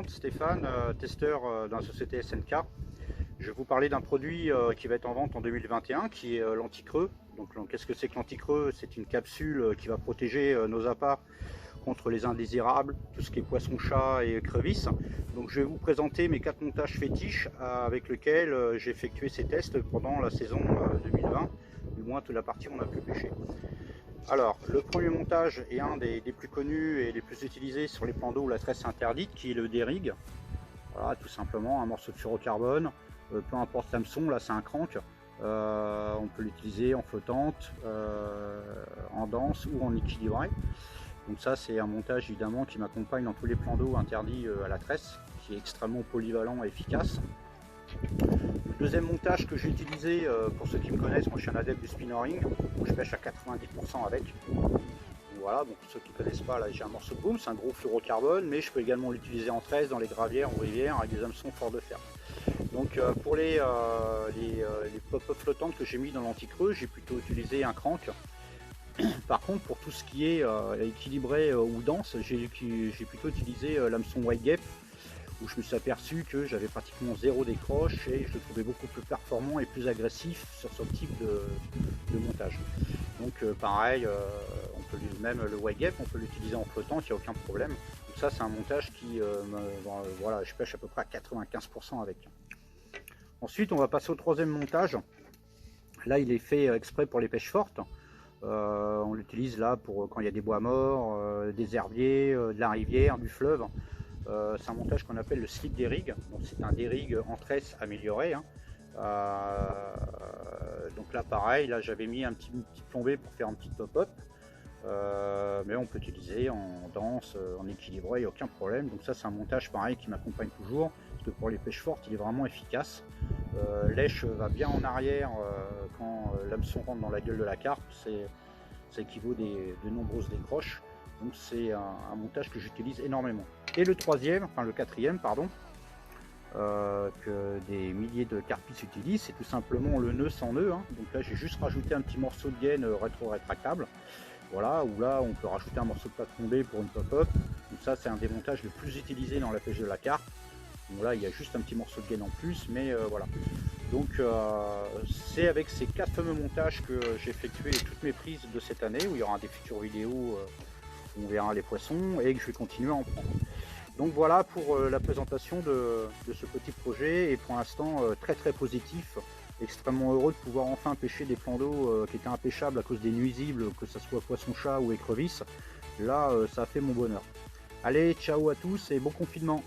Stéphane, testeur dans la société SNK. Je vais vous parler d'un produit qui va être en vente en 2021, qui est l'anti-creux. Donc qu'est-ce que c'est que l'anti-creux? C'est une capsule qui va protéger nos appâts contre les indésirables, tout ce qui est poisson-chat et crevisses. Donc je vais vous présenter mes 4 montages fétiches avec lesquels j'ai effectué ces tests pendant la saison 2020, du moins toute la partie où on a pu pêcher. Alors, le premier montage est un des plus connus et les plus utilisés sur les plans d'eau où la tresse est interdite, qui est le D-rig. Voilà, tout simplement un morceau de fluorocarbone, peu importe l'hameçon, là c'est un crank. On peut l'utiliser en flottante, en danse ou en équilibré. Donc ça c'est un montage évidemment qui m'accompagne dans tous les plans d'eau interdits à la tresse, qui est extrêmement polyvalent et efficace. Le deuxième montage que j'ai utilisé, pour ceux qui me connaissent, moi je suis un adepte du spinnering, donc je pêche à 90% avec. Donc voilà, donc pour ceux qui ne connaissent pas, là j'ai un morceau de boom, c'est un gros fluorocarbone, mais je peux également l'utiliser en tresse, dans les gravières ou rivières, avec des hameçons forts de fer. Donc pour les pop-up flottantes que j'ai mis dans l'anti-creux, j'ai plutôt utilisé un crank. Par contre, pour tout ce qui est équilibré ou dense, j'ai plutôt utilisé l'hameçon White Gap, où je me suis aperçu que j'avais pratiquement zéro décroche et je le trouvais beaucoup plus performant et plus agressif sur ce type de montage. Donc pareil, on peut même le White Gap, on peut l'utiliser en flottant, il n'y a aucun problème. Donc ça c'est un montage qui, voilà, je pêche à peu près à 95% avec. Ensuite on va passer au troisième montage. Là il est fait exprès pour les pêches fortes. On l'utilise là pour quand il y a des bois morts, des herbiers, de la rivière, du fleuve. C'est un montage qu'on appelle le slip D-rig, donc c'est un D-rig en tresse amélioré. Hein. Donc là pareil, là j'avais mis un petit plombé pour faire un petit pop-up, mais on peut utiliser en danse, en équilibré, il n'y a aucun problème. Donc ça c'est un montage pareil qui m'accompagne toujours, parce que pour les pêches fortes il est vraiment efficace. Lèche va bien en arrière quand l'hameçon rentre dans la gueule de la carpe, ça équivaut de nombreuses décroches. Donc c'est un montage que j'utilise énormément. Et le troisième, enfin le quatrième, pardon, que des milliers de carpistes utilisent, c'est tout simplement le nœud sans nœud. Hein. Donc là j'ai juste rajouté un petit morceau de gaine rétro-rétractable. Voilà, ou là on peut rajouter un morceau de plate tombée pour une pop-up. Donc ça c'est un des montages les plus utilisés dans la pêche de la carpe. Donc là il y a juste un petit morceau de gaine en plus, mais voilà. Donc c'est avec ces 4 fameux montages que j'ai effectué toutes mes prises de cette année, où il y aura des futures vidéos où on verra les poissons et que je vais continuer à en prendre. Donc voilà pour la présentation de ce petit projet, et pour l'instant très positif, extrêmement heureux de pouvoir enfin pêcher des plans d'eau qui étaient impêchables à cause des nuisibles, que ce soit poisson-chat ou écrevisse. Là ça a fait mon bonheur. Allez, ciao à tous et bon confinement.